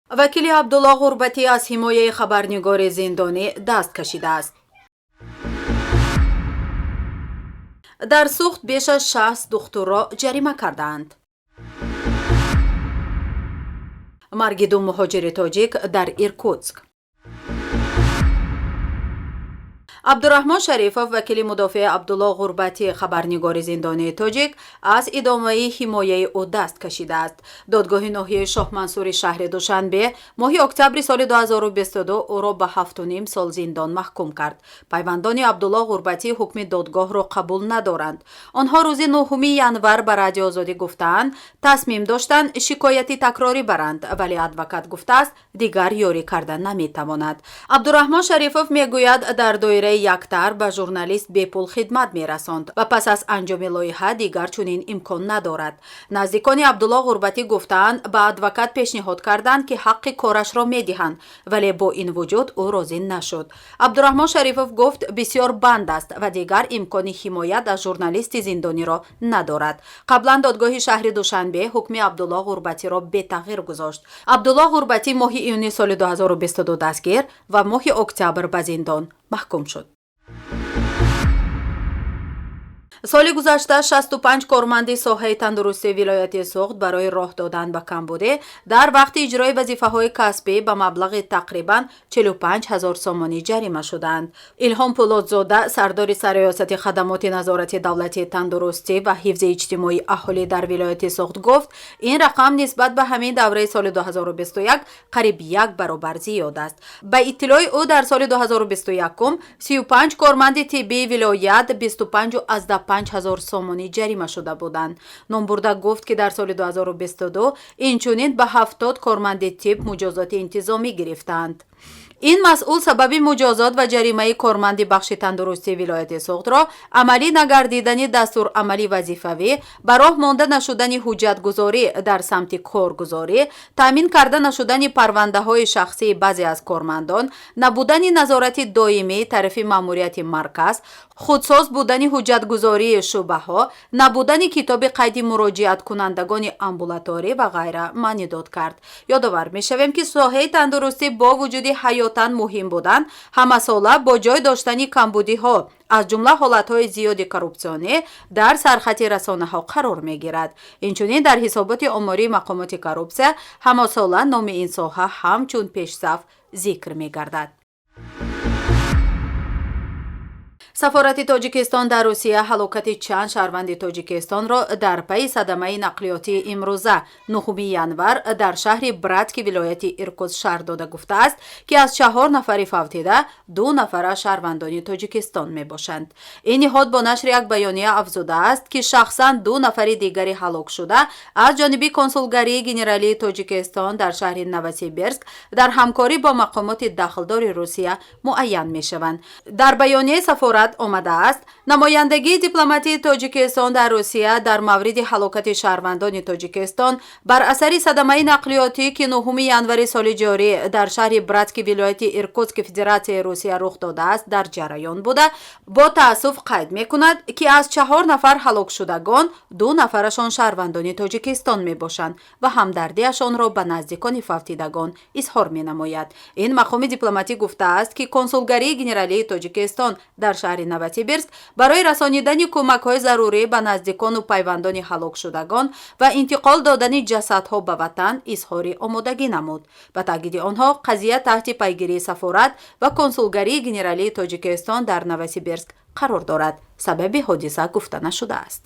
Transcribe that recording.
вакили Абдулло Ғурбатӣ аз ҳимояи хабарнигори зиндонӣ даст кашидааст. дар сухт беш аз 60 духтурро ҷарима кардаанд. марги ду муҳоҷири тоҷик дар Иркутск. абдураҳмон шарифов, вакили мудофиаи Абдулло Ғурбатӣ, хабарнигори зиндонии тоҷик, аз идомаи ҳимояи ӯ даст кашидааст. додгоҳи ноҳияи Шоҳмансури шаҳри Душанбе моҳи октябри соли 2022 ӯро ба 7.5 сол зиндон маҳкум кард. пайвандони Абдулло Ғурбатӣ ҳукми додгоҳро қабул надоранд. онҳо рӯзи 9 январ ба Радиои Озодӣ гуфтаанд, тасмим доштанд шикояти такрорӣ баранд, вале адвокат гуфтааст, дигар ёрӣ карда наметавонад. абдураҳмон шарифов мегӯяд, дар доираи яктар ба журналист бепул хидмат мерасонд ва пас аз анҷоми лоиҳа дигар чунин имкон надорад. наздикони Абдулло Ғурбатӣ гуфтаанд, ба адвокат пешниҳод карданд, ки ҳаққи корашро медиҳанд, вале бо ин вуҷуд ӯ розӣ нашуд. абдураҳмон шарифов гуфт, бисёр банд аст ва дигар имкони ҳимоят аз журналисти зиндониро надорад. қаблан додгоҳи шаҳри Душанбе ҳукми Абдулло Ғурбатиро бетағйир гузошт. Абдулло Ғурбатӣ моҳи июни соли 2022 дастгир ва моҳи октябр ба зиндон маҳкум шуд. соли гузашта 65 корманди соҳаи тандурустии вилояти Суғд барои роҳ додан ба камбудӣ дар вақти иҷрои вазифаҳои касбӣ ба маблағи тақрибан 45 000 сомонӣ ҷарима шуданд. Илҳом Пулотзода, сардори сароясати хадамоти назорати давлатии тандурустӣ ва ҳифзи иҷтимоии аҳолӣ дар вилояти Суғд гуфт, ин рақам нисбат ба ҳамин давраи соли 2021 қариб 1 баробар зиёд аст. ба иттилои ӯ, дар соли 2021 35 корманди тиббии вилоят 25,5 000 сомонӣ ҷарима шуда буданд. Номбурда гуфт, ки дар соли 2022 инчунин ба 70 корманди тиб муҷозоти интизомӣ гирифтанд. ин масъул сабаби муҷозот ва ҷаримаи корманди бахши тандурустии вилояти Суғдро амалӣ нагардидани дастурамалии вазифавӣ, ба роҳ монда нашудани ҳуҷҷатгузорӣ дар самти коргузорӣ, таъмин карда нашудани парвандаҳои шахсии баъзе аз кормандон, набудани назорати доимӣ тарафи маъмурияти марказ, худсоз будани ҳуҷҷатгузории шуъбаҳо, набудани китоби қайди муроҷиаткунандагони амбулаторӣ ва ғайра маънӣ дод кард. ёдовар мешавем, ки соҳаи тандурустӣ бо вуҷуди ҳаётан муҳим будан, ҳамасола бо ҷой доштани камбудиҳо, аз ҷумла ҳолатҳои зиёди коррупсионӣ дар сархати расонаҳо қарор мегирад. инчунин дар ҳисоботи омории мақомоти коррупсия ҳамасола номи ин соҳа ҳамчун пешсаф зикр мегардад. сафорати Тоҷикистон дар Русия ҳалокати чанд шаҳрванди Тоҷикистонро дар пайи садамаи нақлиётии имрӯза 9 январ дар шаҳри Братки вилояти Иркутск шарҳ дода гуфтааст, ки аз 4 нафари фавтида 2 нафара шаҳрвандони Тоҷикистон мебошанд. ин ниҳод бо нашри як баёния афзудааст, ки шахсан 2 нафари дигари ҳалок шуда аз ҷониби консулгарии генералии Тоҷикистон дар шаҳри Новосибирск дар ҳамкорӣ бо мақомоти дахлдори Русия муайян мешаванд. дар баёнияи сафорат омадааст, намояндагии дипломатии Тоҷикистон дар Русия дар мавриди ҳалокати шаҳрвандони Тоҷикистон бар асари садамаи нақлиётӣ, ки 9 январи соли ҷорӣ дар шаҳри Братки вилояти Иркутск Федератсияи Русия рух додааст, дар ҷараён буда, бо таассуф қайд мекунад, ки аз 4 нафар ҳалок шудагон 2 нафарашон шаҳрвандони Тоҷикистон мебошанд ва ҳамдардиашонро ба наздикони фавтидагон изҳор менамояд. ин мақоми дипломатӣ гуфтааст, ки консулгарии генералии Тоҷикистон дар шаҳри Новосибирск барои расонидани кӯмакҳои зарурӣ ба наздикону пайвандони ҳалок шудагон ва интиқол додани ҷасадҳо ба ватан изҳори омодагӣ намуд. ба таъкиди онҳо, қазия таҳти пайгирии сафорат ва консулгарии генералии Тоҷикистон дар Новосибирск қарор дорад. сабаби ҳодиса гуфта нашудааст.